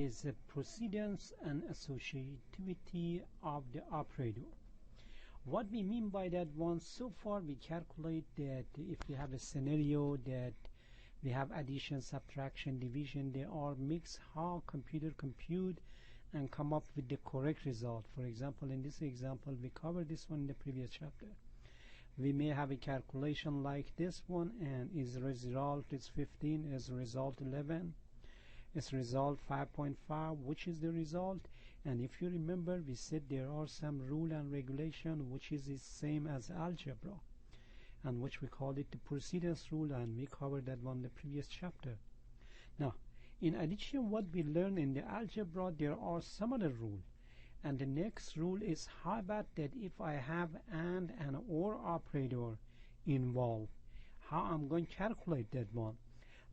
is the precedence and associativity of the operator. What we mean by that one, so far we calculate that if we have a scenario that we have addition, subtraction, division, they are mixed, how computer compute and come up with the correct result. For example, in this example, we covered this one in the previous chapter. We may have a calculation like this one, and its result is 15, its result 11, its result 5.5, which is the result. And if you remember, we said there are some rule and regulation which is the same as algebra, and which we call it the precedence rule, and we covered that one in the previous chapter. Now, in addition, what we learn in the algebra, there are some other rule. And the next rule is, how about that if I have and or operator involved, how I'm going to calculate that one.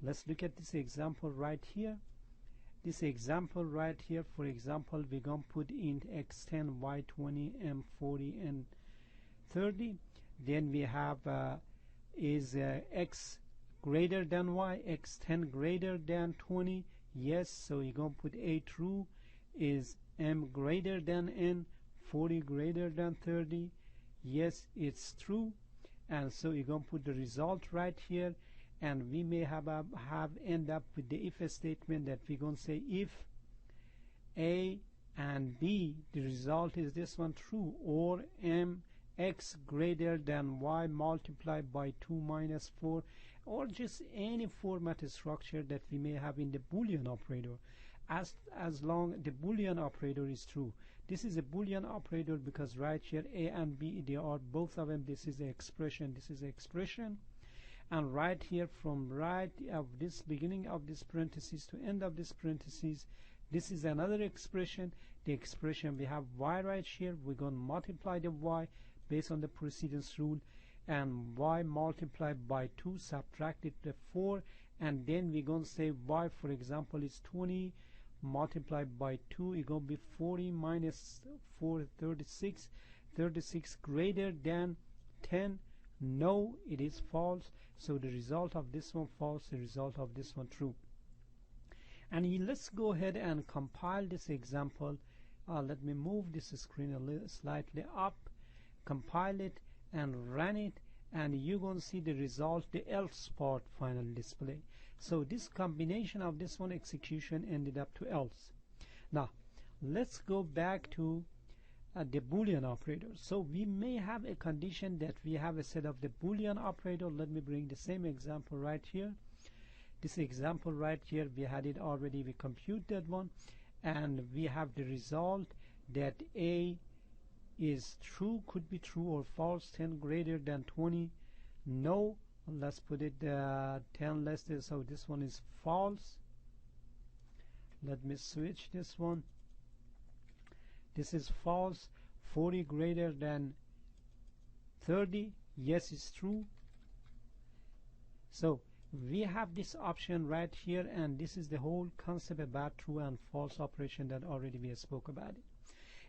Let's look at this example right here. This example right here, for example, we're going to put in x10, y20, m40, and 30. Then we have is x greater than y, x10 greater than 20. Yes, so you're going to put a true. Is m greater than n, 40 greater than 30. Yes, it's true. And so you're going to put the result right here, and we may have end up with the if statement that we're going to say if a and b, the result is this one true, or m x greater than y multiplied by 2 minus 4, or just any format structure that we may have in the Boolean operator, as long the Boolean operator is true. This is a Boolean operator because right here a and b, they are both of them, this is the expression, this is the expression. And right here, from right of this beginning of this parenthesis to end of this parenthesis, this is another expression. The expression we have y right here, we're going to multiply the y based on the precedence rule, and y multiplied by 2, subtracted the 4, and then we're going to say y, for example, is 20 multiplied by 2, it's going to be 40 minus 4, 36. 36 greater than 10. No, it is false. So the result of this one false, the result of this one true. And let's go ahead and compile this example. Let me move this screen a little slightly up, compile it and run it, and you're going to see the result, the else part final display. So this combination of this one execution ended up to else. Now let's go back to the Boolean operator. So we may have a condition that we have a set of the Boolean operator. Let me bring the same example right here. This example right here, we had it already, we compute that one, and we have the result that a is true, could be true or false, 10 greater than 20. No, let's put it 10 less than, so this one is false. Let me switch this one. This is false. 40 greater than 30. Yes, it's true. So we have this option right here, and this is the whole concept about true and false operation that already we spoke about it.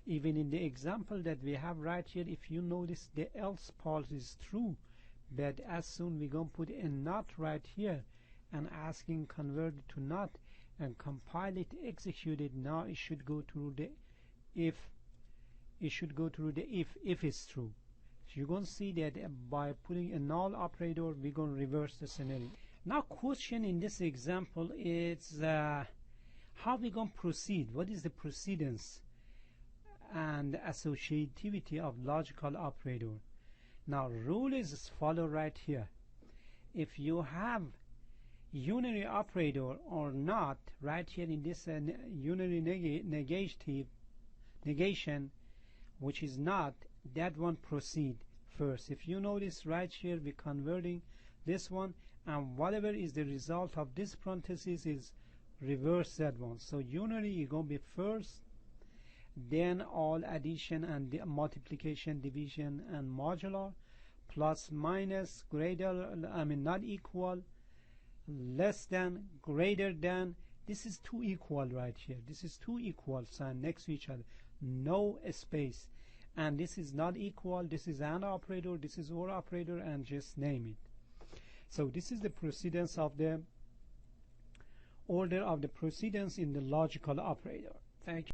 Even in the example that we have right here, if you notice, the else part is true, but as soon we're going to put a not right here and asking convert it to not and compile it, execute it, now it should go through the if. It should go through the if it's true. So you're going to see that by putting a null operator, we're going to reverse the scenario. Now question in this example is how we going to proceed. What is the precedence and associativity of logical operator? Now rule is as follow right here. If you have unary operator or not, right here in this unary negation, which is not, that one proceed first. If you notice right here, we're converting this one, and whatever is the result of this parenthesis is reverse that one. So unary is going to be first, then all addition and multiplication, division, and modular, plus, minus, greater, not equal, less than, greater than. This is two equal right here. This is two equal sign next to each other. No space. And this is not equal. This is an operator. This is or operator, and just name it. So this is the precedence of the order of the precedence in the logical operator. Thank you.